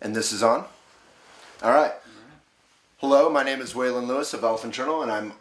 And this is on? All right. Hello, my name is Waylon Lewis of Elephant Journal, and I'm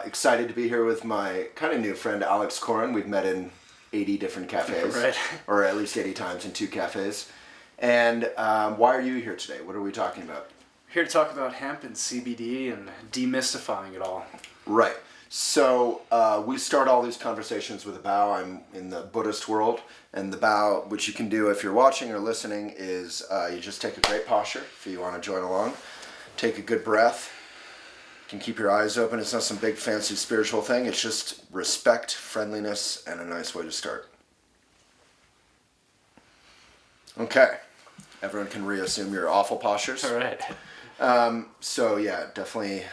excited to be here with my kind of new friend, Alex Corin. We've met in 80 different cafes. Right. Or at least 80 times in 2 cafes. And why are you here today? What are we talking about? Here to talk about hemp and CBD and demystifying it all. Right. So we start all these conversations with a bow. I'm in the Buddhist world, and the bow, which you can do if you're watching or listening, is you just take a great posture if you want to join along. Take a good breath. You can keep your eyes open. It's not some big fancy spiritual thing. It's just respect, friendliness, and a nice way to start. Okay. Everyone can reassume your awful postures. All right. So yeah, definitely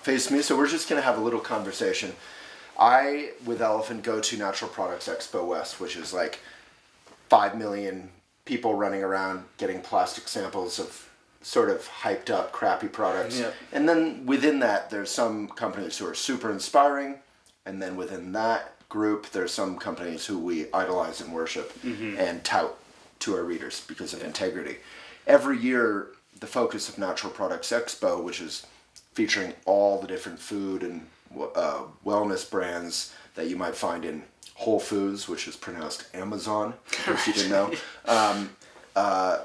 face me. So we're just going to have a little conversation. I, with Elephant, go to Natural Products Expo West, which is like 5 million people running around getting plastic samples of sort of hyped up crappy products. Yep. And then within that, there's some companies who are super inspiring. And then within that group, there's some companies who we idolize and worship and tout to our readers because of integrity. Every year, the focus of Natural Products Expo, which is featuring all the different food and wellness brands that you might find in Whole Foods, which is pronounced Amazon, in case you didn't know,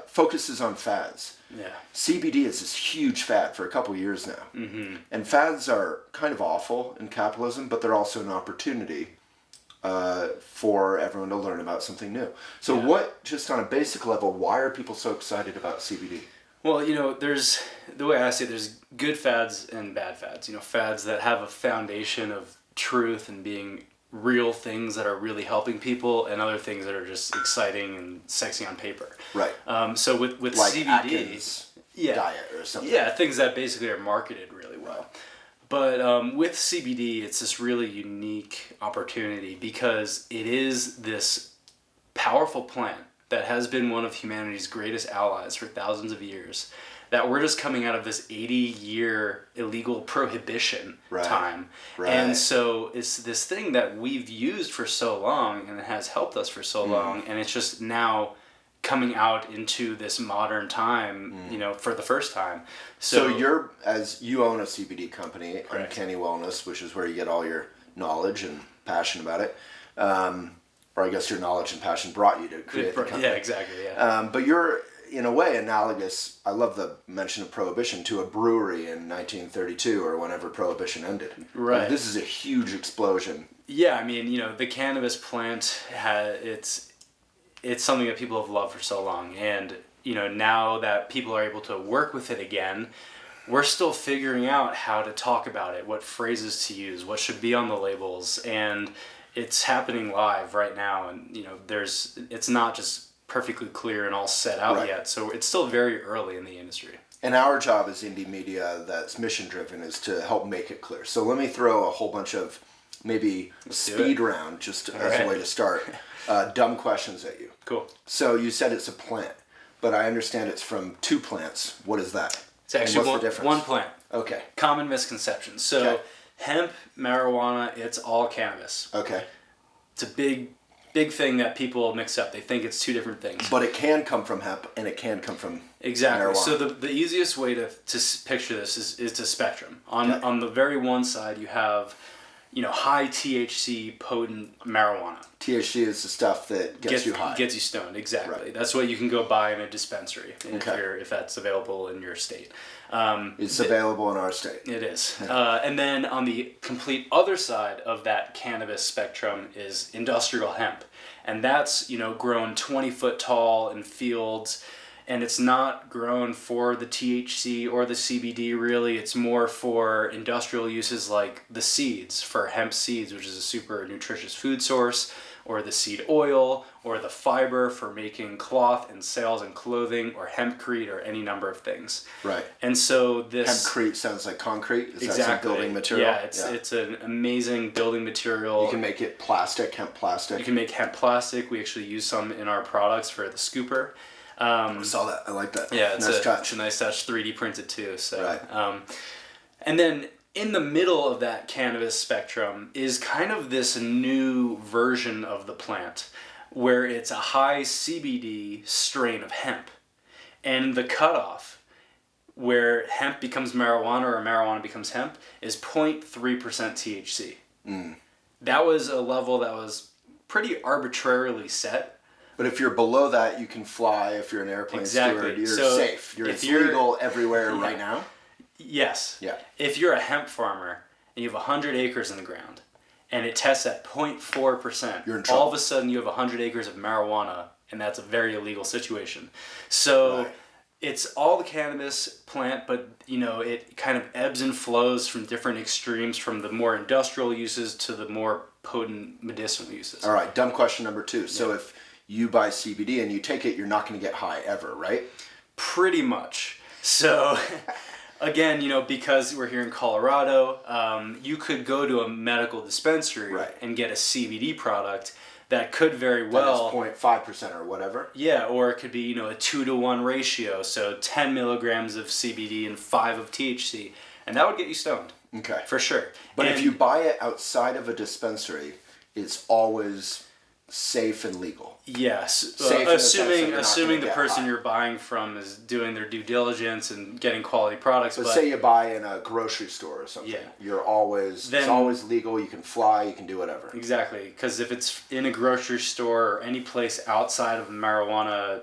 focuses on fads. Yeah. CBD is this huge fad for a couple years now. And fads are kind of awful in capitalism, but they're also an opportunity for everyone to learn about something new. So what, just on a basic level, why are people so excited about CBD? Well, there's, the way I say it, there's good fads and bad fads. Fads that have a foundation of truth and being real things that are really helping people, and other things that are just exciting and sexy on paper. Right. So with Like CBD, Atkins diet or something. yeah, things that basically are marketed really well. But with CBD, it's this really unique opportunity because it is this powerful plant that has been one of humanity's greatest allies for thousands of years, that we're just coming out of this 80-year illegal prohibition time. Right. And so it's this thing that we've used for so long, and it has helped us for so long, and it's just now coming out into this modern time, for the first time. So you own a CBD company, Uncanny Wellness, which is where you get all your knowledge and passion about it. Or I guess your knowledge and passion brought you to create the company. Yeah, exactly, yeah. But you're, in a way, analogous, I love the mention of Prohibition, to a brewery in 1932 or whenever Prohibition ended. Right. This is a huge explosion. Yeah, I mean, the cannabis plant, it's something that people have loved for so long. And, now that people are able to work with it again, we're still figuring out how to talk about it, what phrases to use, what should be on the labels, and it's happening live right now, and it's not just perfectly clear and all set out yet, so it's still very early in the industry. And our job as indie media that's mission driven is to help make it clear. So let me throw a whole bunch of maybe speed round just as a way to start. Dumb questions at you. Cool. So you said it's a plant, but I understand it's from 2 plants. What is that? It's actually one plant. Okay. Common misconception. So hemp, marijuana, it's all cannabis. Okay. It's a big thing that people mix up. They think it's 2 different things. But it can come from hemp, and it can come from marijuana. So the easiest way to picture this is a spectrum. On the very one side, you have high THC potent marijuana. THC is the stuff that gets you high. Gets you stoned, exactly. Right. That's what you can go buy in a dispensary if that's available in your state. It's available in our state. It is. And then on the complete other side of that cannabis spectrum is industrial hemp. And that's, grown 20 foot tall in fields. And it's not grown for the THC or the CBD, really. It's more for industrial uses like the seeds, for hemp seeds, which is a super nutritious food source, or the seed oil, or the fiber for making cloth and sails and clothing, or hempcrete, or any number of things. Right. And so this... Hempcrete sounds like concrete? Is exactly. that some building material? Yeah, it's an amazing building material. You can make it plastic, hemp plastic. You can make hemp plastic. We actually use some in our products for the scooper. I saw that. I like that. Yeah, it's nice touch. It's a nice touch, 3D printed too. So, right. And then in the middle of that cannabis spectrum is kind of this new version of the plant. where it's a high CBD strain of hemp. And the cutoff where hemp becomes marijuana or marijuana becomes hemp is 0.3% THC. That was a level that was pretty arbitrarily set. But if you're below that, you can fly. If you're an airplane steward, you're safe. It's legal everywhere right now? Yes. Yeah. If you're a hemp farmer and you have 100 acres in the ground and it tests at 0.4%, you're in trouble. all of a sudden you have 100 acres of marijuana, and that's a very illegal situation. So it's all the cannabis plant, but it kind of ebbs and flows from different extremes, from the more industrial uses to the more potent medicinal uses. All right, dumb question number 2. So if you buy CBD and you take it, you're not going to get high ever, right? Pretty much. So again, because we're here in Colorado, you could go to a medical dispensary and get a CBD product that could very well... That is 0.5% or whatever? Yeah, or it could be, a 2-to-1 ratio, so 10 milligrams of CBD and 5 of THC, and that would get you stoned. Okay. For sure. But if you buy it outside of a dispensary, it's always safe and legal. Yes, assuming the person you're buying from is doing their due diligence and getting quality products. But say you buy in a grocery store or something, it's always legal. You can fly, you can do whatever. Exactly, because if it's in a grocery store or any place outside of a marijuana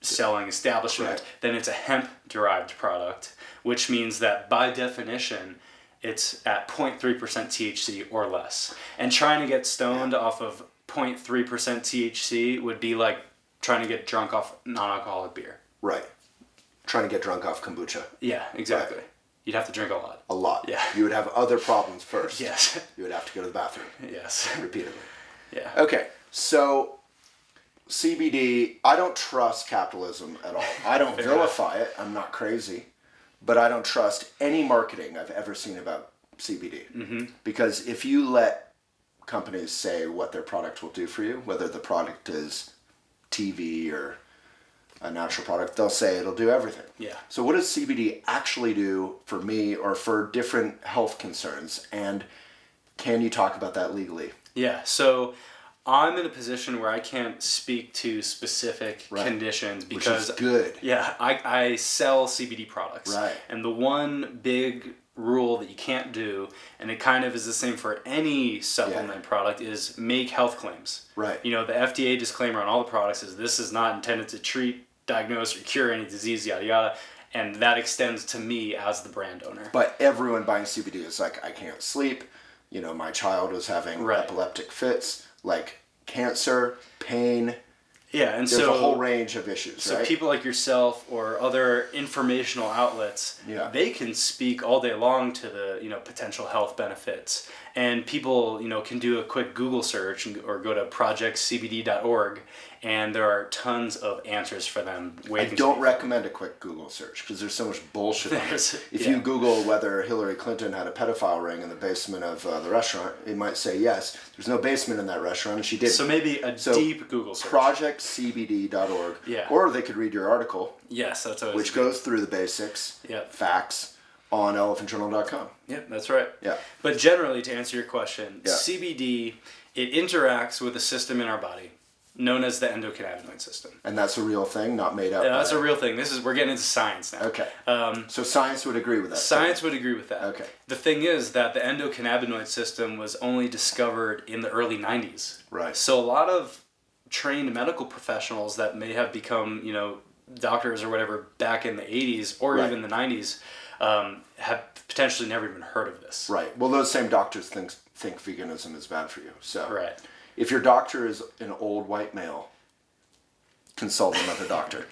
selling establishment, then it's a hemp derived product, which means that by definition, it's at 0.3% THC or less. And trying to get stoned off of 0.3% THC would be like trying to get drunk off non-alcoholic beer. Right. Trying to get drunk off kombucha. Yeah, exactly. Right. You'd have to drink a lot. A lot. Yeah. You would have other problems first. Yes. You would have to go to the bathroom. Yes. Repeatedly. Yeah. Okay, so CBD, I don't trust capitalism at all. I don't vilify it. I'm not crazy. But I don't trust any marketing I've ever seen about CBD. Mm-hmm. Because if you let companies say what their product will do for you, whether the product is TV or a natural product, they'll say it'll do everything. Yeah. So what does CBD actually do for me or for different health concerns? And can you talk about that legally? Yeah. So I'm in a position where I can't speak to specific conditions because... Which is good. Yeah. I sell CBD products. Right. And the one big rule that you can't do, and it kind of is the same for any supplement product, is make health claims. Right. The FDA disclaimer on all the products is this is not intended to treat, diagnose, or cure any disease, yada yada, and that extends to me as the brand owner. But everyone buying CBD is like, I can't sleep, my child is having epileptic fits, like cancer, pain. Yeah, and there's a whole range of issues, so people like yourself or other informational outlets, they can speak all day long to the, potential health benefits. And people, can do a quick Google search or go to projectcbd.org, and there are tons of answers for them. I don't recommend a quick Google search because there's so much bullshit on it. If you Google whether Hillary Clinton had a pedophile ring in the basement of the restaurant, it might say yes. There's no basement in that restaurant, and she didn't. So maybe deep Google search. Projectcbd.org. Yeah. Or they could read your article. Yes, that's always which goes through the basics, facts, on elephantjournal.com. Yeah, that's right. Yeah. But generally, to answer your question, CBD, it interacts with a system in our body known as the endocannabinoid system. And that's a real thing, not made up? Yeah, that's a real thing. We're getting into science now. Okay. So science would agree with that? Science would agree with that. Okay. The thing is that the endocannabinoid system was only discovered in the early 90s. Right. So a lot of trained medical professionals that may have become, doctors or whatever back in the 80s or even the 90s have potentially never even heard of this. Right. Well, those same doctors think veganism is bad for you. So right. If your doctor is an old white male, consult another doctor.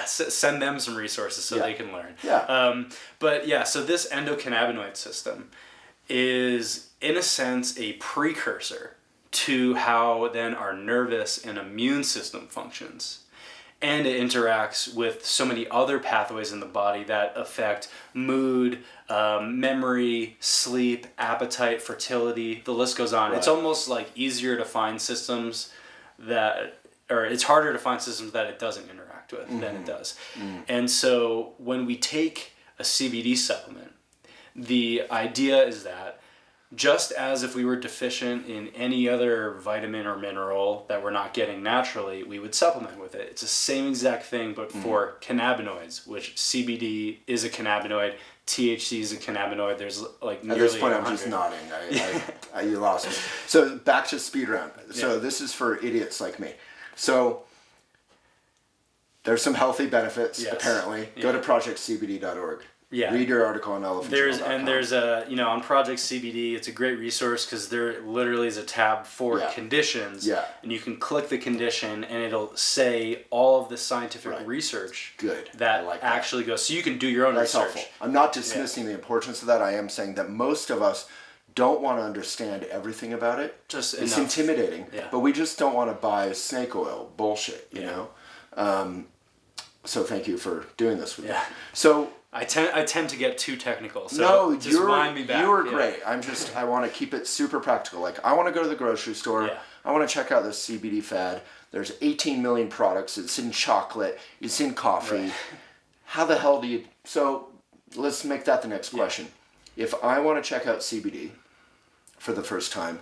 Send them some resources so they can learn. Yeah. So this endocannabinoid system is, in a sense, a precursor to how then our nervous and immune system functions. And it interacts with so many other pathways in the body that affect mood, memory, sleep, appetite, fertility, the list goes on. Right. It's almost like easier to find systems it's harder to find systems that it doesn't interact with than it does. Mm-hmm. And so when we take a CBD supplement, the idea is that just as if we were deficient in any other vitamin or mineral that we're not getting naturally, we would supplement with it. It's the same exact thing, but for cannabinoids, which CBD is a cannabinoid, THC is a cannabinoid. There's like nearly At this point, 100. I'm just nodding. You lost me. So back to speed round. So this is for idiots like me. So there's some healthy benefits, apparently. Go to projectcbd.org. Yeah. Read your article on elephantjournal.com. There's a, on Project CBD, it's a great resource because there literally is a tab for conditions. Yeah. And you can click the condition and it'll say all of the scientific research that actually goes. So you can do your own research. That's helpful. I'm not dismissing the importance of that. I am saying that most of us don't want to understand everything about it. Just it's enough. intimidating. Yeah. But we just don't want to buy snake oil bullshit, you know? So thank you for doing this with me. So I tend to get too technical. So no, just wind me back. You were great. I want to keep it super practical. Like, I want to go to the grocery store. Yeah. I want to check out this CBD fad. There's 18 million products. It's in chocolate. It's in coffee. Right. How the hell do you... So let's make that the next question. If I want to check out CBD for the first time,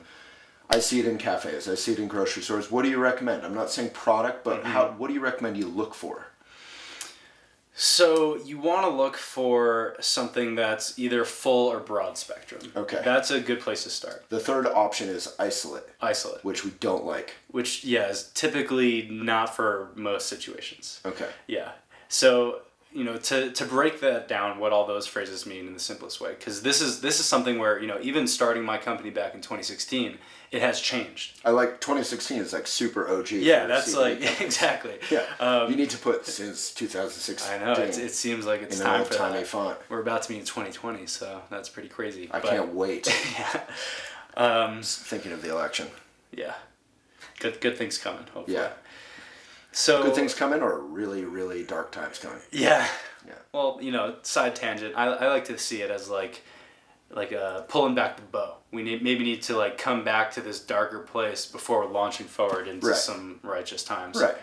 I see it in cafes. I see it in grocery stores. What do you recommend? I'm not saying product, but what do you recommend you look for? So you want to look for something that's either full or broad spectrum. Okay. That's a good place to start. The third option is isolate. Isolate. Which we don't like. Which, is typically not for most situations. Okay. Yeah. So, to break that down, what all those phrases mean in the simplest way, because this is something where, even starting my company back in 2016, it has changed. I like 2016 is like super OG. Yeah, that's like exactly. Yeah. You need to put since 2016. I know it seems like it's in time an for tiny that. font. We're about to be in 2020, so that's pretty crazy. I can't wait. Just thinking of the election. Yeah. Good things coming. Hopefully. Yeah. So good things coming, or really, really dark times coming. Yeah. Yeah. Well, side tangent. I like to see it as like pulling back the bow. We maybe need to like come back to this darker place before launching forward into some righteous times. Right.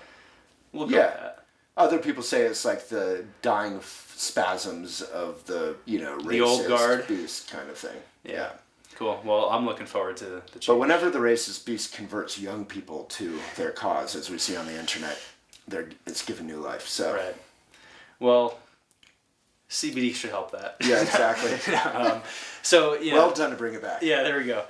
We'll go with that. Other people say it's like the dying spasms of the racist the old guard beast kind of thing. Yeah. Cool. Well, I'm looking forward to the change. But whenever the racist beast converts young people to their cause, as we see on the internet, it's given new life. So. Right. Well, CBD should help that. Yeah, exactly. Well done to bring it back. Yeah, there we go.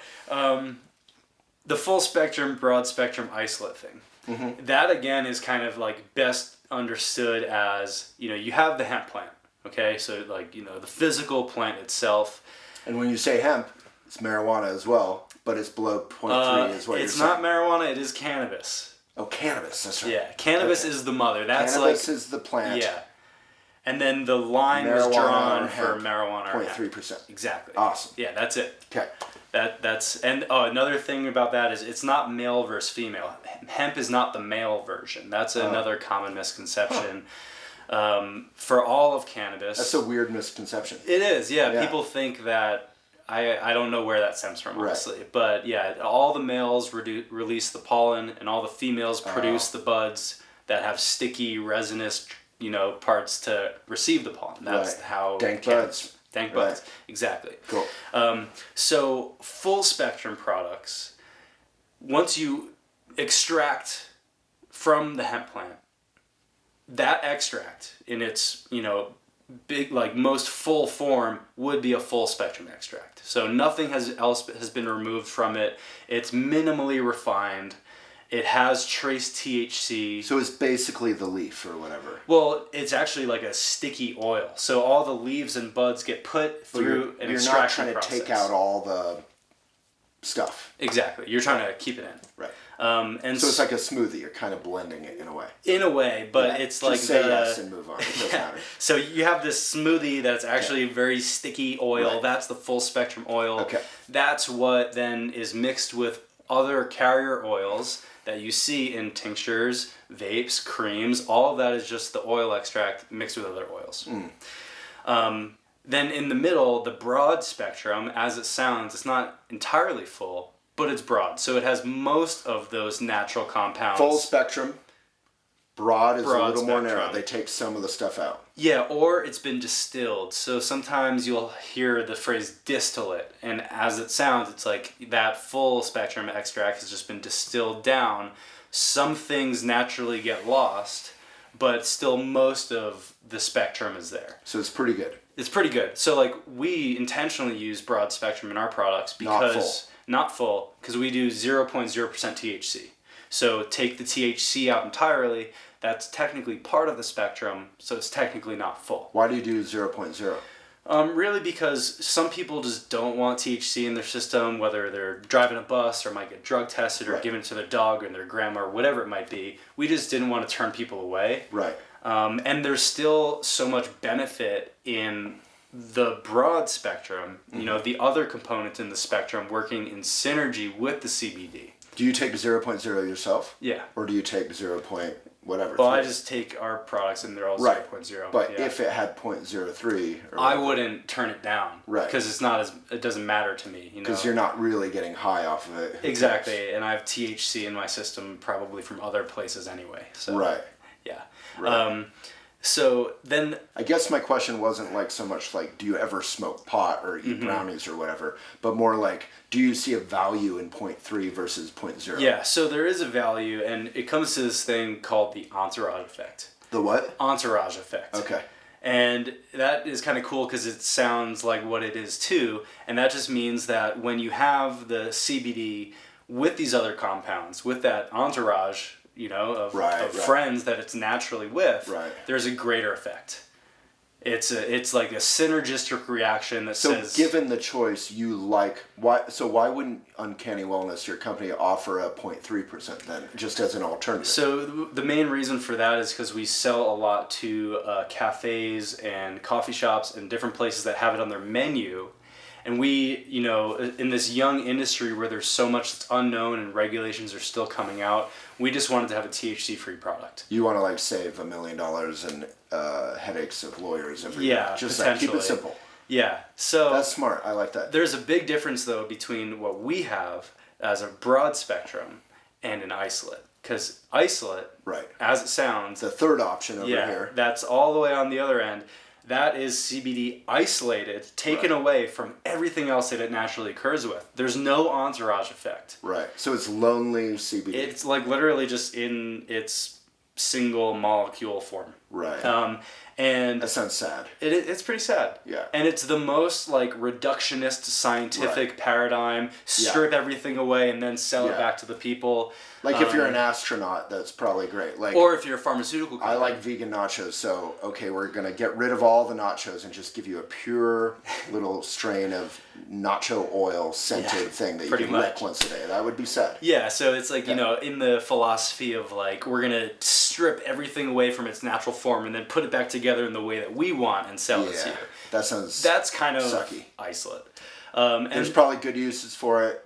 The full spectrum, broad spectrum isolate thing. Mm-hmm. That again is kind of like best understood as you have the hemp plant. Okay, so like the physical plant itself. And when you say hemp, it's marijuana as well, but it's below 0.3 is what you're saying. It's not marijuana. It is cannabis. Oh, cannabis. That's right. Yeah, cannabis is the mother. That's cannabis is the plant. Yeah. And then the line marijuana was drawn for marijuana or 0.3%. Exactly. Awesome. Yeah, that's it. Okay. That's another thing about that is it's not male versus female. Hemp is not the male version. That's another common misconception. For all of cannabis. That's a weird misconception. It is, yeah. People think that I don't know where that stems from, honestly. Right. But yeah, all the males release the pollen and all the females produce the buds that have sticky, resinous, parts to receive the pollen. That's how dank buds. Dank buds. Exactly. Cool. So full spectrum products, once you extract from the hemp plant, that extract in its, big, like most full form would be a full spectrum extract. So nothing else has been removed from it. It's minimally refined. It has trace THC. So it's basically the leaf or whatever. Well, it's actually like a sticky oil. So all the leaves and buds get put through an extraction process. You're not trying to take out all the stuff. Exactly. You're trying to keep it in. Right. And so it's like a smoothie. You're kind of blending it in a way. In a way, but it's like just say yes and move on. It doesn't matter. So you have this smoothie that's actually very sticky oil. Right. That's the full spectrum oil. Okay. That's what then is mixed with other carrier oils that you see in tinctures, vapes, creams. All of that is just the oil extract mixed with other oils. Then in the middle, the broad spectrum, as it sounds, it's not entirely full, but it's broad. So it has most of those natural compounds. Full spectrum, Broad is a Broad little more spectrum. narrow. They take some of the stuff out. Yeah, or it's been distilled. So sometimes you'll hear the phrase distillate, and as it sounds, it's like that full spectrum extract has just been distilled down. Some things naturally get lost, but still most of the spectrum is there. So it's pretty good. It's pretty good. So like we intentionally use broad spectrum in our products because not full, because we do 0.0% THC. So take the THC out entirely. That's technically part of the spectrum, so it's technically not full. Why do you do 0.0? Really because some people just don't want THC in their system, whether they're driving a bus or might get drug tested or given it to their dog or their grandma or whatever it might be. We just didn't want to turn people away. Right. And there's still so much benefit in the broad spectrum, you know, the other components in the spectrum working in synergy with the CBD. Do you take 0.0 yourself? Yeah. Or do you take 0. Whatever? Well, I just take our products and they're all 0.0. But if it had 0.03, I wouldn't turn it down. Right. Because it doesn't matter to me. Because you're not really getting high off of it. Exactly, and I have THC in my system probably from other places anyway. So, right. Yeah. Right. So then... I guess my question wasn't like so much like, do you ever smoke pot or eat brownies or whatever, but more like, do you see a value in 0.3 versus 0.0? Yeah, so there is a value, and it comes to this thing called the entourage effect. The what? Entourage effect. Okay. And that is kind of cool because it sounds like what it is too, and that just means that when you have the CBD with these other compounds, with that entourage, you know, of friends that it's naturally with, there's a greater effect. It's like a synergistic reaction that says... So given the choice, you like... why wouldn't Uncanny Wellness, your company, offer a 0.3% then, just as an alternative? So the main reason for that is because we sell a lot to cafes and coffee shops and different places that have it on their menu. And we, you know, in this young industry where there's so much that's unknown and regulations are still coming out, we just wanted to have a THC-free product. You want to like save $1 million in headaches of lawyers every year. Just potentially. Keep it simple. Yeah, so... That's smart. I like that. There's a big difference, though, between what we have as a broad spectrum and an isolate. Because isolate, as it sounds... The third option over here. That's all the way on the other end. That is CBD isolated, taken away from everything else that it naturally occurs with. There's no entourage effect. Right. So it's lonely CBD. It's like literally just in its single molecule form. Right. And that sounds sad. It's pretty sad. Yeah. And it's the most like reductionist scientific paradigm. Strip everything away and then sell it back to the people. Like if you're an astronaut, that's probably great. Like, or if you're a pharmaceutical company. I like vegan nachos, so okay, we're gonna get rid of all the nachos and just give you a pure little strain of nacho oil scented thing that you can lick once a day. That would be sad. Yeah, so it's like, you know, in the philosophy of like, we're gonna strip everything away from its natural form and then put it back together in the way that we want and sell it to you. That's kind of sucky. Isolate. There's probably good uses for it.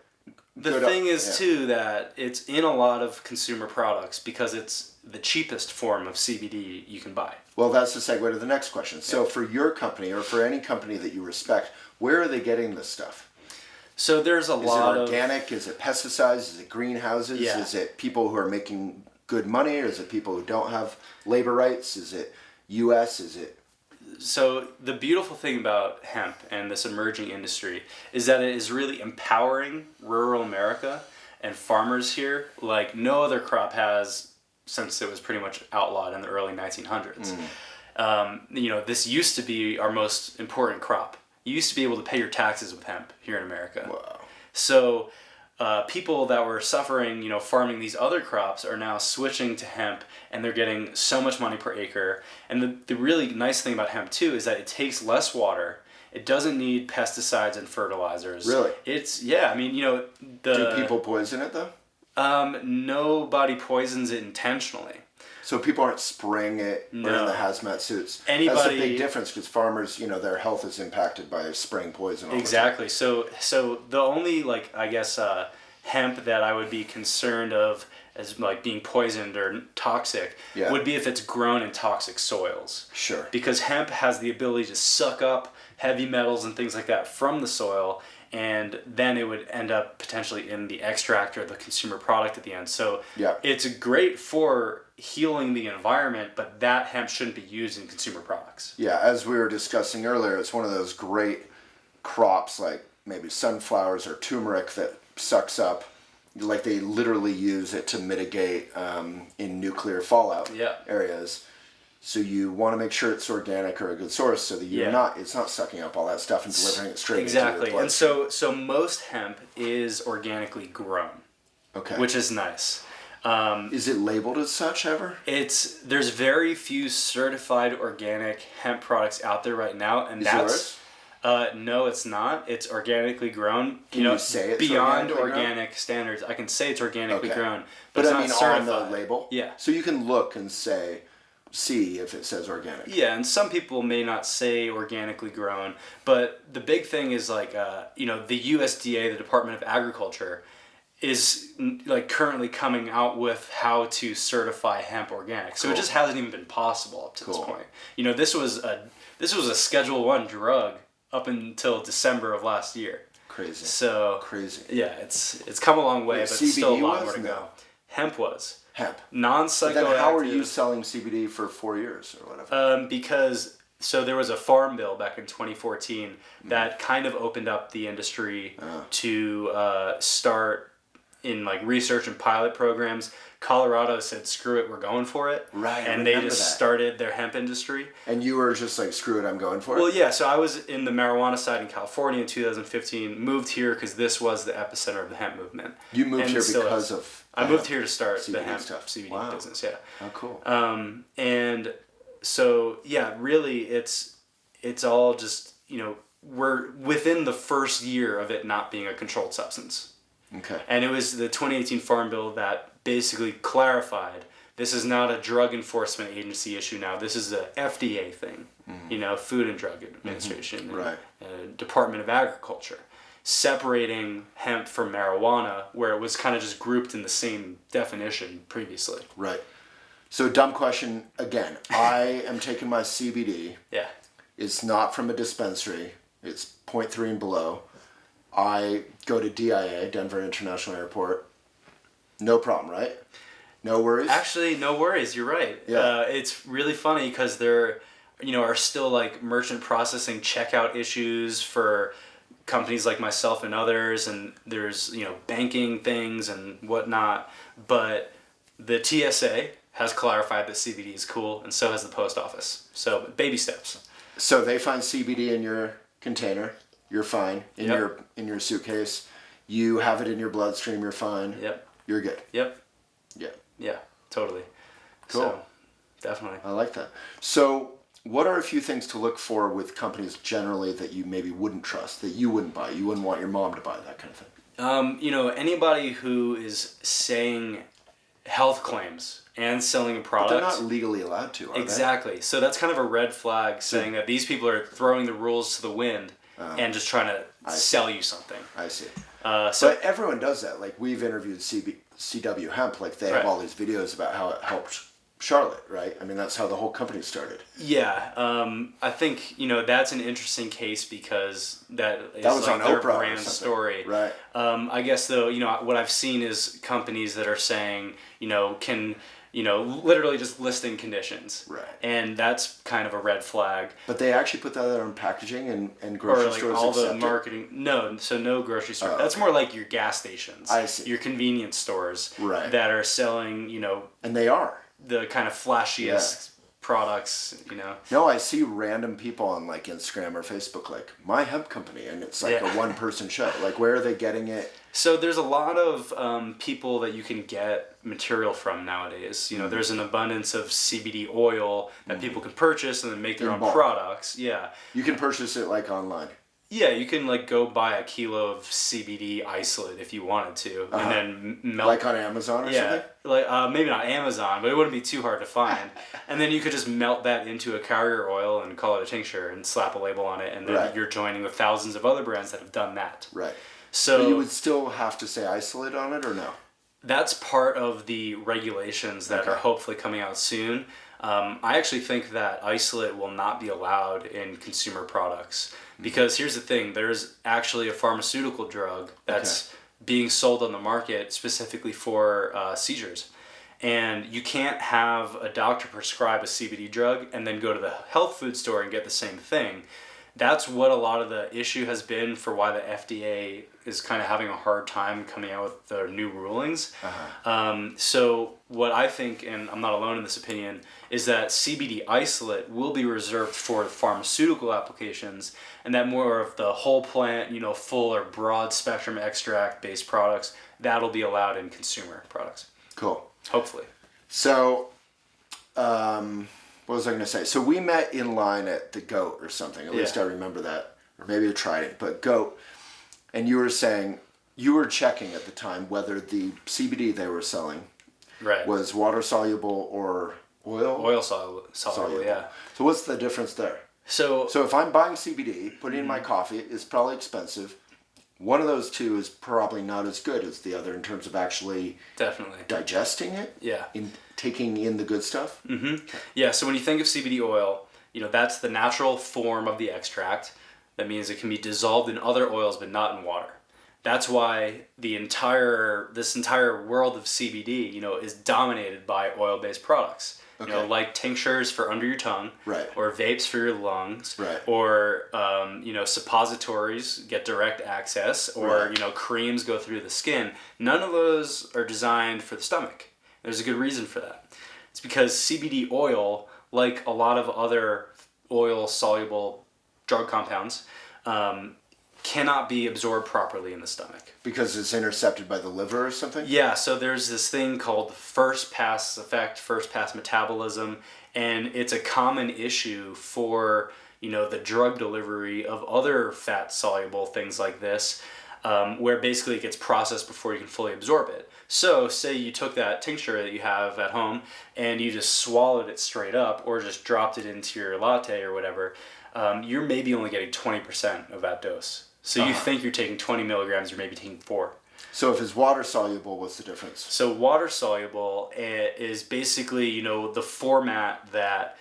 The thing is, too, that it's in a lot of consumer products because it's the cheapest form of CBD you can buy. Well, that's the segue to the next question. So for your company or for any company that you respect, where are they getting this stuff? So there's a lot of... Is it organic? Is it pesticides? Is it greenhouses? Yeah. Is it people who are making good money? Or is it people who don't have labor rights? Is it U.S.? Is it... So the beautiful thing about hemp and this emerging industry is that it is really empowering rural America and farmers here like no other crop has since it was pretty much outlawed in the early 1900s. You know, this used to be our most important crop. You used to be able to pay your taxes with hemp here in America. Wow. So people that were suffering, you know, farming these other crops are now switching to hemp, and they're getting so much money per acre. And the really nice thing about hemp too is that it takes less water. It doesn't need pesticides and fertilizers. Really? I mean, you know, do people poison it though? Nobody poisons it intentionally. So people aren't spraying it or in the hazmat suits. That's a big difference because farmers, you know, their health is impacted by spraying poison all the time. So the only, like, I guess, hemp that I would be concerned of as, like, being poisoned or toxic would be if it's grown in toxic soils. Sure. Because hemp has the ability to suck up heavy metals and things like that from the soil, and then it would end up potentially in the extract or the consumer product at the end. So it's great for healing the environment, but that hemp shouldn't be used in consumer products. Yeah, as we were discussing earlier, it's one of those great crops like maybe sunflowers or turmeric that sucks up. Like they literally use it to mitigate in nuclear fallout areas. So you want to make sure it's organic or a good source, so that it's not sucking up all that stuff and delivering it straight into your blood. And so most hemp is organically grown. Okay. Which is nice. Is it labeled as such ever? There's very few certified organic hemp products out there right now, and yours? No, it's not. It's organically grown. Can you say it's beyond organic standards? I can say it's organically grown, but it's I mean not certified. on the label. Yeah. So you can look and see if it says organic. Yeah, and some people may not say organically grown, but the big thing is like the USDA, the Department of Agriculture, is like currently coming out with how to certify hemp organic. So it just hasn't even been possible up to this point. This was a Schedule I drug up until December of last year. Crazy. So crazy. Yeah, it's come a long way, but CBD still a lot more to no. go. Hemp was. Hemp. Non-psychoactive. Then how are you selling CBD for 4 years or whatever? Because there was a farm bill back in 2014 that kind of opened up the industry to start in like research and pilot programs. Colorado said, "Screw it, we're going for it." Right. And they just started their hemp industry. And you were just like, "Screw it, I'm going for it." Well, yeah. So I was in the marijuana side in California in 2015. Moved here because this was the epicenter of the hemp movement. You moved here because of. I moved here to start CBD the hemp CBD business. Yeah. Oh, cool. And so really, it's all just we're within the first year of it not being a controlled substance. Okay. And it was the 2018 Farm Bill that basically clarified this is not a drug enforcement agency issue now. This is a FDA thing, Food and Drug Administration, and, Department of Agriculture, separating hemp from marijuana, where it was kind of just grouped in the same definition previously. Right. So dumb question again. I am taking my CBD. Yeah. It's not from a dispensary. It's 0.3 and below. I go to DIA, Denver International Airport. No problem, right? No worries? Actually, no worries. You're right. Yeah. It's really funny because there, are still like merchant processing checkout issues for companies like myself and others, and there's, banking things and whatnot. But the TSA has clarified that CBD is cool, and so has the post office. So baby steps. So they find CBD in your container. You're fine. In your suitcase. You have it in your bloodstream. You're fine. Yep. You're good. Yep. Yeah. Yeah, totally. Cool. So, definitely. I like that. So what are a few things to look for with companies generally that you maybe wouldn't trust, that you wouldn't buy? You wouldn't want your mom to buy that kind of thing. Anybody who is saying health claims and selling a product. But they're not legally allowed to, are they? Exactly. So that's kind of a red flag saying that these people are throwing the rules to the wind and just trying to sell you something. I see. So but everyone does that. Like we've interviewed CW Hemp. Like they have all these videos about how it helped Charlotte, right? I mean, that's how the whole company started. Yeah. I think, that's an interesting case because that is was like on their Oprah brand story. Right. I guess though, what I've seen is companies that are saying, can, literally just listing conditions. Right. And that's kind of a red flag. But they actually put that on packaging and grocery or like stores all accept the marketing. No, so no grocery store. Oh, that's more like your gas stations. I see. Your convenience stores. Right. That are selling, And they are. the kind of flashiest products, No, I see random people on like Instagram or Facebook like my hemp company, and it's like a one-person show. Like where are they getting it? So there's a lot of people that you can get material from nowadays. There's an abundance of CBD oil that people can purchase and then make their own products. Yeah. You can purchase it like online. Yeah, you can like go buy a kilo of CBD isolate if you wanted to, and then melt. Like on Amazon or something? Like maybe not Amazon, but it wouldn't be too hard to find. And then you could just melt that into a carrier oil and call it a tincture and slap a label on it, and then you're joining with thousands of other brands that have done that. Right. So but you would still have to say isolate on it, or no? That's part of the regulations that are hopefully coming out soon. I actually think that isolate will not be allowed in consumer products because here's the thing: there's actually a pharmaceutical drug that's being sold on the market specifically for seizures. And you can't have a doctor prescribe a CBD drug and then go to the health food store and get the same thing. That's what a lot of the issue has been for why the FDA is kind of having a hard time coming out with their new rulings. So what I think, and I'm not alone in this opinion, is that CBD isolate will be reserved for pharmaceutical applications, and that more of the whole plant, full or broad spectrum extract based products, that'll be allowed in consumer products. Cool. Hopefully. So, what was I going to say? So we met in line at the Goat or something. At least I remember that. Or maybe I tried it. But Goat, and you were saying, you were checking at the time whether the CBD they were selling was water soluble or oil? Oil soluble, yeah. So what's the difference there? So if I'm buying CBD, putting it in my coffee, it's probably expensive. One of those two is probably not as good as the other in terms of actually digesting it. Yeah. In taking in the good stuff. Mm-hmm. Yeah. So when you think of CBD oil, that's the natural form of the extract. That means it can be dissolved in other oils, but not in water. That's why this entire world of CBD, is dominated by oil-based products. Like tinctures for under your tongue, or vapes for your lungs, or suppositories get direct access, or creams go through the skin. None of those are designed for the stomach. There's a good reason for that. It's because CBD oil, like a lot of other oil-soluble drug compounds, cannot be absorbed properly in the stomach. Because it's intercepted by the liver or something? Yeah, so there's this thing called first pass effect, first pass metabolism, and it's a common issue for, the drug delivery of other fat-soluble things like this, where basically it gets processed before you can fully absorb it. So, say you took that tincture that you have at home and you just swallowed it straight up or just dropped it into your latte or whatever, you're maybe only getting 20% of that dose. So you think you're taking 20 milligrams, you're maybe taking 4. So if it's water soluble, what's the difference? So water soluble is basically, the format that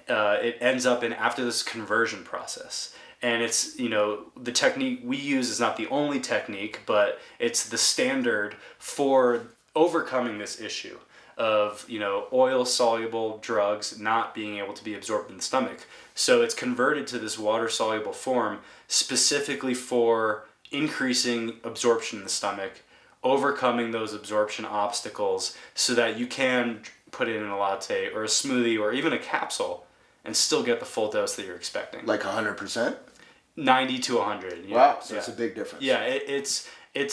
it ends up in after this conversion process. And it's, the technique we use is not the only technique, but it's the standard for overcoming this issue of, oil-soluble drugs not being able to be absorbed in the stomach. So it's converted to this water-soluble form specifically for increasing absorption in the stomach, overcoming those absorption obstacles so that you can put it in a latte or a smoothie or even a capsule and still get the full dose that you're expecting. Like 100%? 90 to 100. Wow, so it's a big difference. Yeah, it's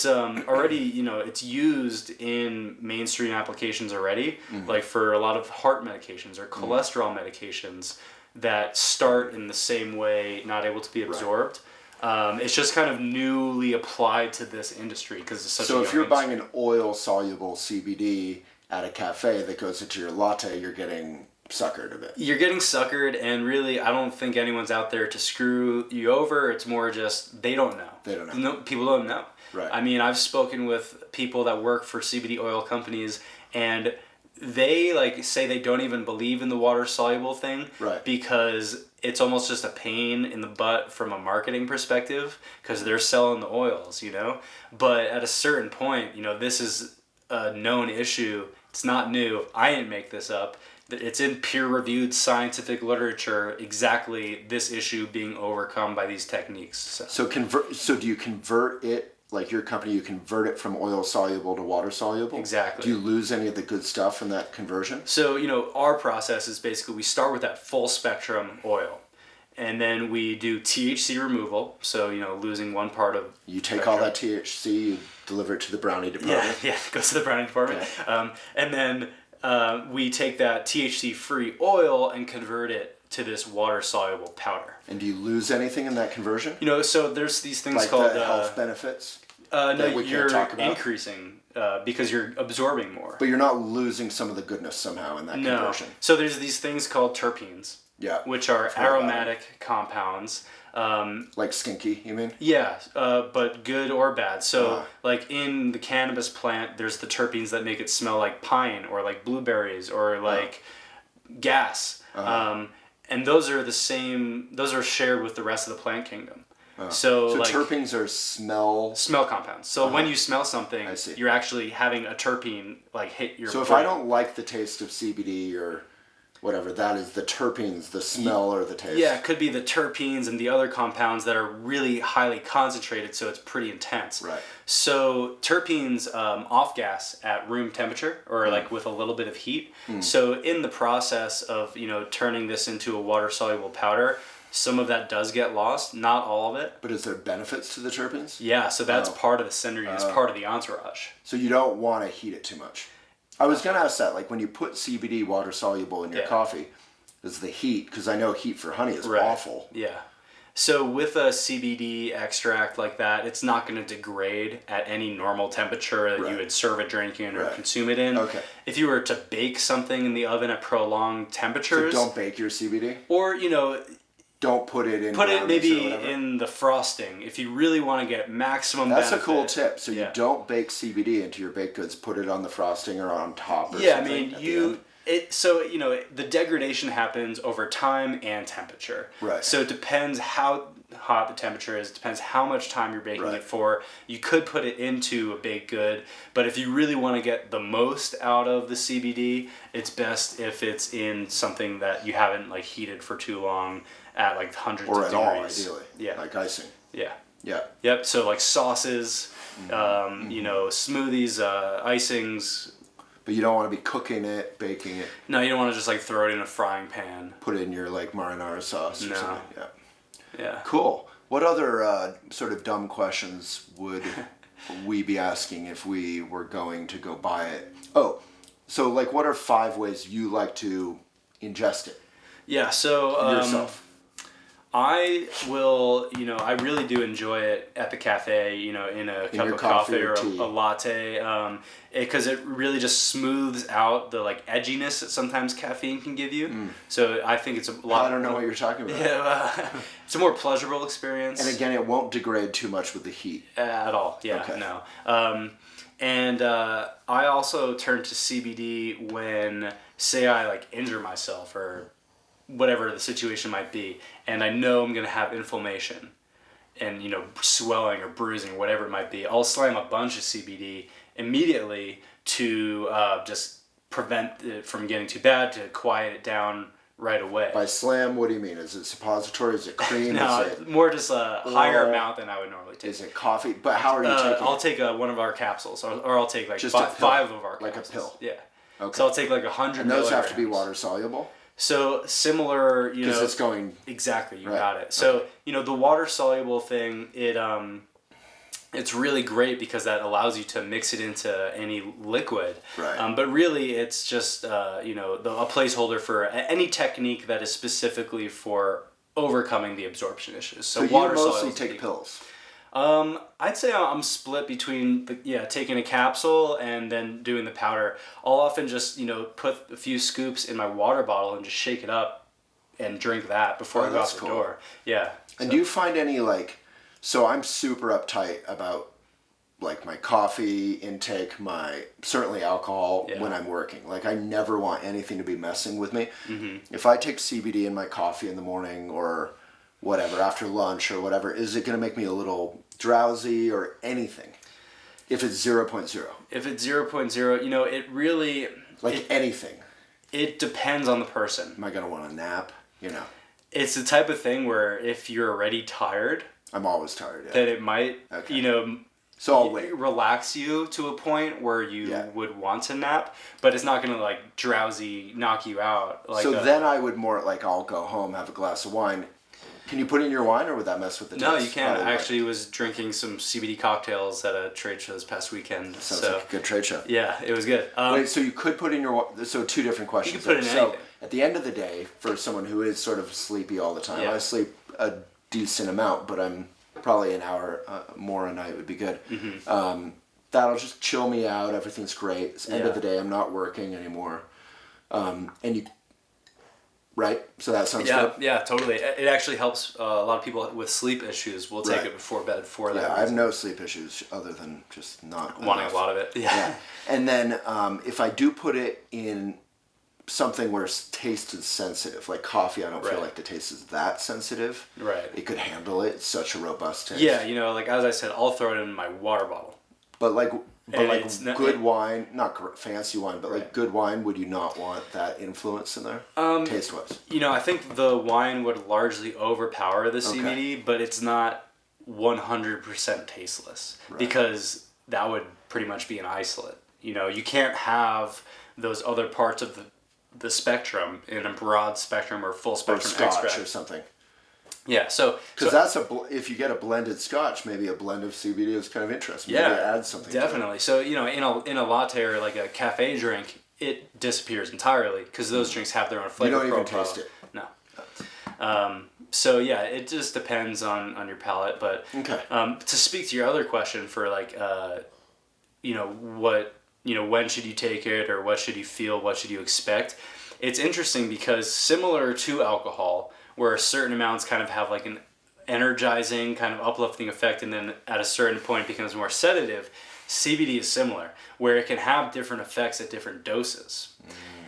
already, it's used in mainstream applications already, like for a lot of heart medications or cholesterol medications that start in the same way, not able to be absorbed. It's just kind of newly applied to this industry because it's such a young if you're industry. buying an oil-soluble CBD at a cafe that goes into your latte, you're getting suckered a bit. You're getting suckered, and really, I don't think anyone's out there to screw you over. It's more just they don't know. They don't know. No, people don't know. Right. I mean, I've spoken with people that work for CBD oil companies, and they say they don't even believe in the water soluble thing, because it's almost just a pain in the butt from a marketing perspective because they're selling the oils, But at a certain point, this is a known issue. It's not new. I didn't make this up. It's in peer-reviewed scientific literature, exactly this issue being overcome by these techniques. So do you convert it, like your company, you convert it from oil-soluble to water-soluble? Exactly. Do you lose any of the good stuff in that conversion? So, our process is basically we start with that full-spectrum oil. And then we do THC removal, so, losing one part of... You take all that THC, you deliver it to the brownie department? Yeah, it goes to the brownie department. Okay. And then... we take that THC-free oil and convert it to this water-soluble powder. And do you lose anything in that conversion? So there's these things like called... the health benefits? No, you're increasing because you're absorbing more. But you're not losing some of the goodness somehow in that conversion? No. So there's these things called terpenes, which are aromatic compounds. Like skinky, you mean? Yeah, but good or bad. So, like in the cannabis plant, there's the terpenes that make it smell like pine or like blueberries or like gas. And those are the same. Those are shared with the rest of the plant kingdom. So like, terpenes are smell compounds. So when you smell something, I see. you're actually having a terpene like hit your. So if I don't like the taste of CBD or whatever, that is the terpenes, the smell or the taste. Yeah, it could be the terpenes and the other compounds that are really highly concentrated, so it's pretty intense. Right. So terpenes off gas at room temperature or like with a little bit of heat. So in the process of turning this into a water soluble powder, some of that does get lost, not all of it. But is there benefits to the terpenes? Yeah, so that's part of the synergy, it's part of the entourage. So you don't want to heat it too much. I was going to ask that, like when you put CBD water soluble in your coffee, is the heat, because I know heat for honey is awful. Yeah. So with a CBD extract like that, it's not going to degrade at any normal temperature that you would serve a drink in or consume it in. Okay. If you were to bake something in the oven at prolonged temperatures. So don't bake your CBD? Or, don't put it in put it maybe in the frosting if you really want to get maximum That's benefit. a cool tip. So you don't bake CBD into your baked goods, put it on the frosting or on top or something. I mean, the degradation happens over time and temperature. Right. So it depends how hot the temperature is, it depends how much time you're baking it for. You could put it into a baked good, but if you really want to get the most out of the CBD, it's best if it's in something that you haven't like heated for too long at like hundreds of degrees. Or at all, ideally. Yeah. Like icing. Yeah. Yeah. Yep. So like sauces, smoothies, icings. But you don't want to be cooking it, baking it. No, you don't want to just like throw it in a frying pan. Put it in your like marinara sauce or something. Yeah. Yeah. Cool. What other sort of dumb questions would we be asking if we were going to go buy it? Oh, so like what are 5 ways you like to ingest it? Yeah, so yourself. I will, I really do enjoy it at the cafe, in a cup of coffee or a latte, because it really just smooths out the like edginess that sometimes caffeine can give you. So I think it's a lot. I don't know what you're talking about. Yeah, it's a more pleasurable experience. And again, it won't degrade too much with the heat. At all, yeah, okay. No. And I also turn to CBD when, say, I like injure myself or whatever the situation might be, and I know I'm going to have inflammation and, swelling or bruising, whatever it might be. I'll slam a bunch of CBD immediately to just prevent it from getting too bad, to quiet it down right away. By slam, what do you mean? Is it suppository? Is it cream? No, is it more just a higher amount than I would normally take. Is it coffee? But how are you taking it? I'll take one of our capsules, or I'll take like just 5 of our capsules. Like a pill? Yeah. Okay. So I'll take like 100 And those milligrams. have to be water soluble? So similar, because it's going exactly. You got it. So the water soluble thing, it's really great because that allows you to mix it into any liquid. Right. But really, it's just a placeholder for any technique that is specifically for overcoming the absorption issues. So water you mostly take pills. I'd say I'm split between taking a capsule and then doing the powder. I'll often just put a few scoops in my water bottle and just shake it up and drink that before I go out the door. Yeah. And do you find any so I'm super uptight about like my coffee intake, certainly alcohol when I'm working. Like I never want anything to be messing with me. Mm-hmm. If I take CBD in my coffee in the morning or whatever, after lunch or whatever, is it going to make me a little drowsy or anything? If it's 0.0. If it's 0.0, it really... anything. It depends on the person. Am I going to want a nap? It's the type of thing where if you're already tired... I'm always tired, yeah. That it might, so I'll wait. Relax you to a point where you would want to nap, but it's not going to drowsy knock you out. Then I would more I'll go home, have a glass of wine. Can you put in your wine, or would that mess with the taste? No, you can't. I actually was drinking some CBD cocktails at a trade show this past weekend. Sounds like a good trade show. Yeah, it was good. Wait, so you could put in your... So 2 different questions. You could put in anything. At the end of the day, for someone who is sort of sleepy all the time, I sleep a decent amount, but I'm probably an hour more a night would be good. Mm-hmm. That'll just chill me out. Everything's great. It's end of the day. I'm not working anymore. And you... Right? So that sounds good? Yeah, totally. It actually helps a lot of people with sleep issues. We'll take it before bed for that. Yeah, I have no sleep issues other than just not wanting a lot of it. Yeah. And then if I do put it in something where taste is sensitive. Like coffee, I don't feel Right. like the taste is that sensitive. Right. It could handle it. It's such a robust taste. Yeah, like as I said, I'll throw it in my water bottle. But like it's not- good wine, not fancy wine, but like Right. good wine, would you not want that influence in there? Taste wise. I think the wine would largely overpower the CBD, but it's not 100% tasteless because that would pretty much be an isolate. You can't have those other parts of the spectrum in a broad spectrum or full Or spectrum Scotch extract. or something. Yeah, so Because if you get a blended Scotch, maybe a blend of CBD is kind of interesting. yeah, Maybe it adds something. definitely. So in a latte or like a cafe drink, it disappears entirely because those drinks have their own flavor You don't even profile. taste it. No. So yeah, it just depends on your palate. But Okay. to speak to your other question for like, when should you take it or what should you feel, what should you expect? It's interesting because similar to alcohol, where certain amounts kind of have like an energizing, kind of uplifting effect, and then at a certain point it becomes more sedative, CBD is similar, where it can have different effects at different doses.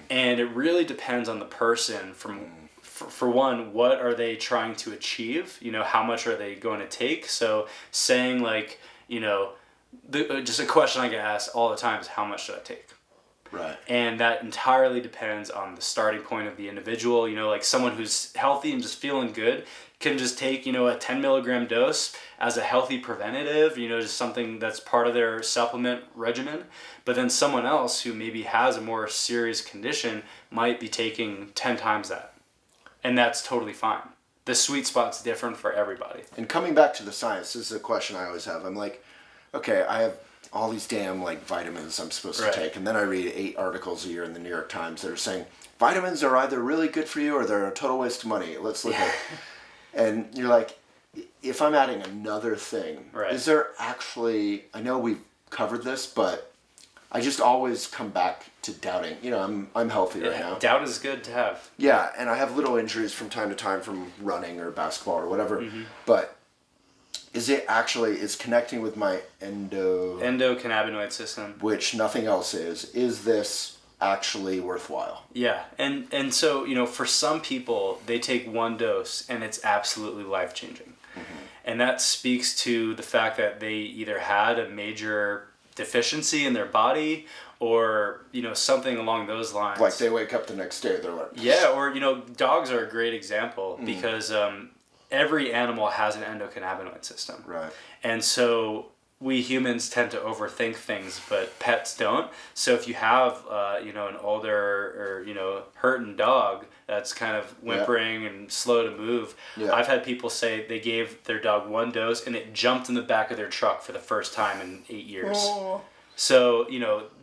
And it really depends on the person for one, what are they trying to achieve? How much are they going to take? So saying like, just a question I get asked all the time is how much should I take? Right. And that entirely depends on the starting point of the individual. Like someone who's healthy and just feeling good can just take, a 10 milligram dose as a healthy preventative, just something that's part of their supplement regimen. But then someone else who maybe has a more serious condition might be taking 10 times that. And that's totally fine. The sweet spot's different for everybody. And coming back to the science, this is a question I always have. I'm like, okay, I have all these damn like vitamins I'm supposed to take, and then I read 8 articles a year in the New York Times that are saying vitamins are either really good for you or they're a total waste of money. Let's look at it. And you're like, if I'm adding another thing, is there actually, I know we've covered this, but I just always come back to doubting. I'm healthy right now. Doubt is good to have. Yeah, and I have little injuries from time to time from running or basketball or whatever, but it's connecting with my endocannabinoid system, which nothing else is this actually worthwhile? Yeah, and so for some people they take one dose and it's absolutely life-changing. And that speaks to the fact that they either had a major deficiency in their body or something along those lines, like they wake up the next day, they're like, or dogs are a great example because every animal has an endocannabinoid system. Right. And so we humans tend to overthink things, but pets don't. So if you have, an older or, hurting dog that's kind of whimpering and slow to move, I've had people say they gave their dog one dose and it jumped in the back of their truck for the first time in 8 years. Oh. So,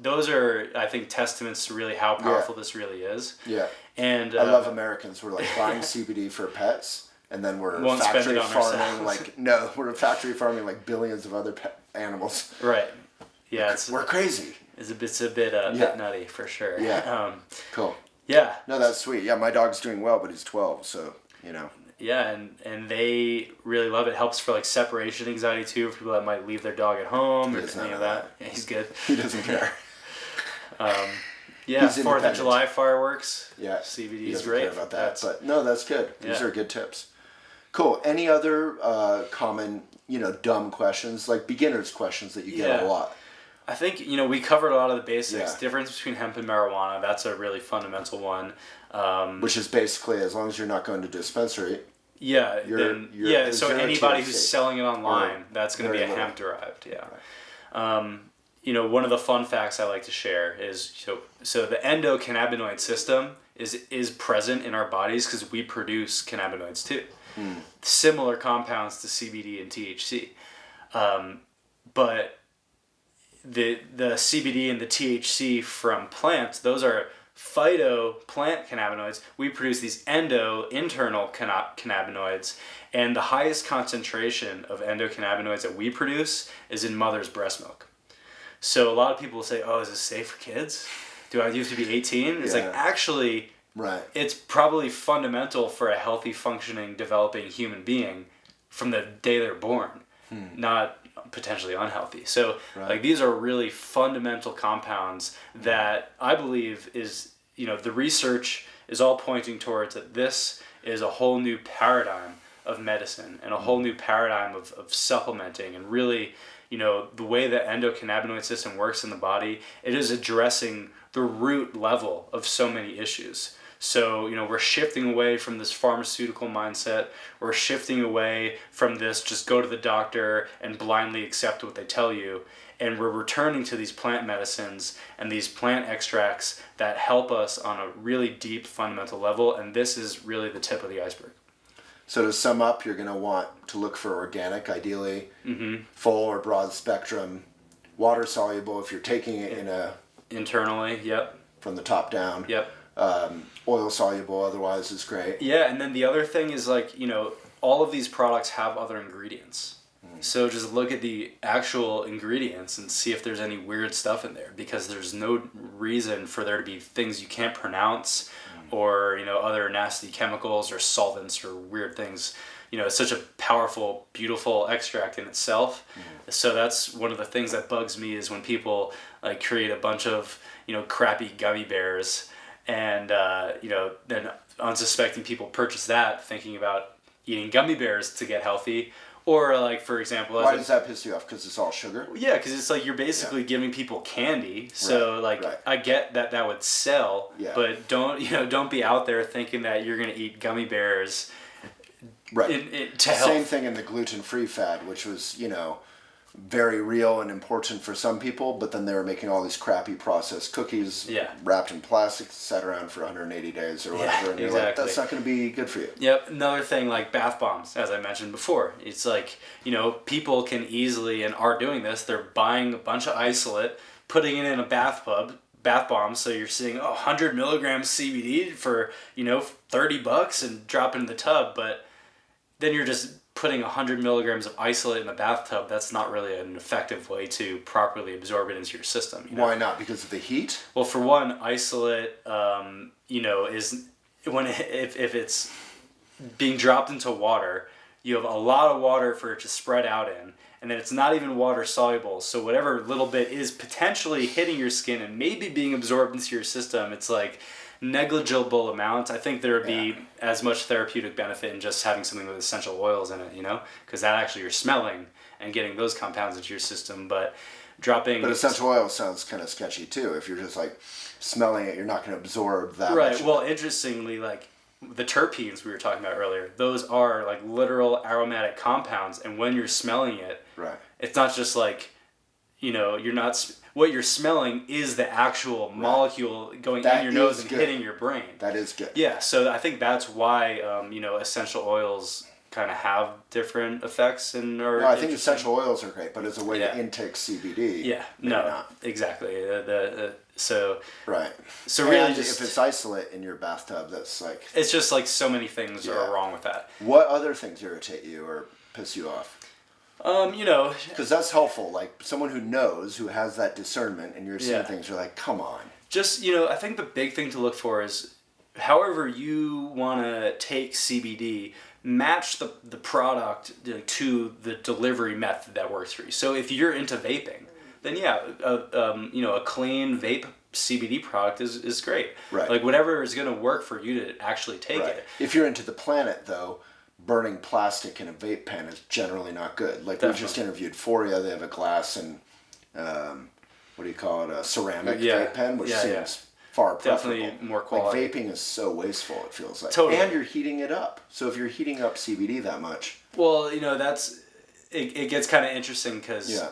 those are, I think, testaments to really how powerful this really is. Yeah. And I love Americans. We're like buying CBD for pets. And then we're factory farming we're factory farming like billions of other animals. Right. Yeah, we're crazy. It's a bit nutty for sure. Yeah. Cool. Yeah. No, that's sweet. Yeah, my dog's doing well, but he's 12, so Yeah, and they really love it. Helps for like separation anxiety too, for people that might leave their dog at home or any of that. Yeah, he's good. He doesn't care. Yeah, 4th of July fireworks. Yeah, CBD is great. Care about that, but no, that's good. These are good tips. Cool. Any other common, dumb questions, like beginners questions that you get a lot? I think, we covered a lot of the basics. Difference between hemp and marijuana, that's a really fundamental one. Which is basically, as long as you're not going to dispensary. Yeah. So anybody who's selling it online, that's going to be a hemp-derived. Yeah. Right. One of the fun facts I like to share is, so the endocannabinoid system is present in our bodies because we produce cannabinoids too. Similar compounds to CBD and THC. But the CBD and the THC from plants, those are phyto-plant cannabinoids. We produce these internal cannabinoids, and the highest concentration of endocannabinoids that we produce is in mother's breast milk. So a lot of people say, oh, is this safe for kids? Do I have to be 18? It's like, actually... Right. It's probably fundamental for a healthy, functioning, developing human being from the day they're born, not potentially unhealthy. So, these are really fundamental compounds that I believe is the research is all pointing towards that this is a whole new paradigm of medicine and a whole new paradigm of supplementing, and really, the way the endocannabinoid system works in the body, it is addressing the root level of so many issues. So, we're shifting away from this pharmaceutical mindset. We're shifting away from this just go to the doctor and blindly accept what they tell you. And we're returning to these plant medicines and these plant extracts that help us on a really deep fundamental level. And this is really the tip of the iceberg. So to sum up, you're going to want to look for organic, ideally, full or broad spectrum, water soluble if you're taking it internally, yep. From the top down. Yep. Oil soluble otherwise is great. Yeah, and then the other thing is all of these products have other ingredients. So just look at the actual ingredients and see if there's any weird stuff in there, because there's no reason for there to be things you can't pronounce or, other nasty chemicals or solvents or weird things. It's such a powerful, beautiful extract in itself. So that's one of the things that bugs me, is when people create a bunch of, crappy gummy bears, and, then unsuspecting people purchase that thinking about eating gummy bears to get healthy. Or, for example... Why does that piss you off? Because it's all sugar? Yeah, because it's you're basically giving people candy. So, right. I get that would sell, yeah. But don't be out there thinking that you're going to eat gummy bears to help. Same thing in the gluten-free fad, which was, very real and important for some people, but then they were making all these crappy processed cookies wrapped in plastic, sat around for 180 days or whatever, and you're like, that's not going to be good for you. Yep. Another thing, bath bombs, as I mentioned before. It's people can easily, and are doing this, they're buying a bunch of isolate, putting it in a bath bomb, so you're seeing 100 milligrams CBD for, $30 and drop it in the tub, but then you're just putting 100 milligrams of isolate in a bathtub. That's not really an effective way to properly absorb it into your system. Why not? Because of the heat? Well, for one, isolate, is if it's being dropped into water, you have a lot of water for it to spread out in, and then it's not even water soluble. So whatever little bit is potentially hitting your skin and maybe being absorbed into your system, it's negligible amount. I think there would be as much therapeutic benefit in just having something with essential oils in it, because that actually you're smelling and getting those compounds into your system. But essential oil sounds kind of sketchy too. If you're just smelling it, you're not going to absorb that much. Right. Well, interestingly, the terpenes we were talking about earlier, those are literal aromatic compounds, and when you're smelling it, it's not just you're not. What you're smelling is the actual molecule going in your nose and hitting your brain. That is good. Yeah, so I think that's why essential oils kind of have different effects I think essential oils are great, but as a way to intake CBD. Yeah, not exactly. So right. So really, and if it's isolate in your bathtub, that's it's just so many things are wrong with that. What other things irritate you or piss you off? Because that's helpful. Someone who knows, who has that discernment, and you're seeing things, you're come on. Just, I think the big thing to look for is, however you want to take CBD, match the product to the delivery method that works for you. So if you're into vaping, then a clean vape CBD product is great. Right. Whatever is going to work for you to actually take it. If you're into the planet, though, burning plastic in a vape pen is generally not good. We just interviewed Foria. They have a glass and a ceramic vape pen, which seems far preferable. Definitely more quality. Vaping is so wasteful, it feels like. Totally. And you're heating it up. So if you're heating up CBD that much... Well, that's... It gets kind of interesting because,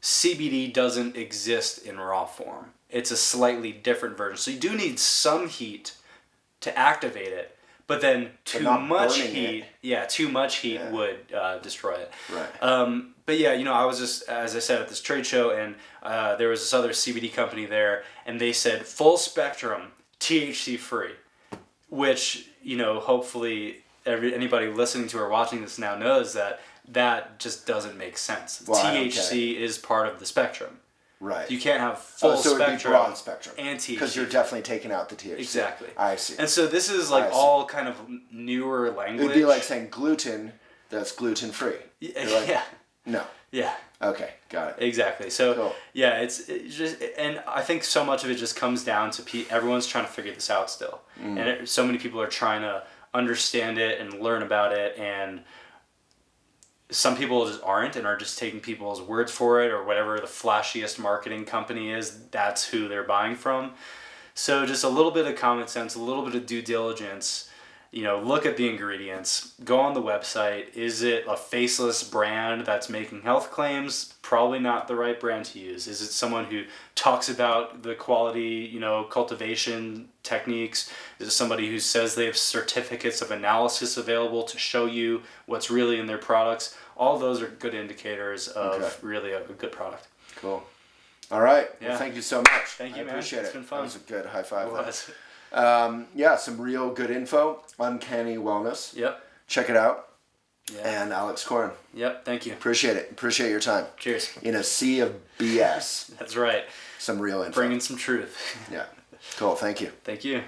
CBD doesn't exist in raw form. It's a slightly different version. So you do need some heat to activate it. But then too much heat would destroy it. Right. But I was just, as I said, at this trade show, and there was this other CBD company there, and they said full spectrum, THC free, which, hopefully anybody listening to or watching this now knows that just doesn't make sense. Well, THC is part of the spectrum. Right. You can't have full so spectrum. It would be broad spectrum. And THC. Because you're definitely taking out the THC. Exactly. I see. And so this is all kind of newer language. It would be like saying gluten that's gluten free. Yeah. No. Yeah. Okay, got it. Exactly. So Cool. yeah, it's just, and I think so much of it just comes down to everyone's trying to figure this out still, and so many people are trying to understand it and learn about it, and some people just aren't and are just taking people's words for it, or whatever the flashiest marketing company is, that's who they're buying from. So just a little bit of common sense, a little bit of due diligence. Look at the ingredients, go on the website. Is it a faceless brand that's making health claims? Probably not the right brand to use. Is it someone who talks about the quality, cultivation techniques? Is it somebody who says they have certificates of analysis available to show you what's really in their products? All those are good indicators of really a good product. Cool. All right. Yeah. Well, thank you so much. Thank you, I man. appreciate It's it. been fun. That was a good high five. It was. Some real good info. Uncanny Wellness. Yep. Check it out. Yeah. And Alex Corin. Yep. Thank you. Appreciate it. Appreciate your time. Cheers. In a sea of BS. That's right. Some real info. Bringing some truth. Yeah. Cool. Thank you. Thank you.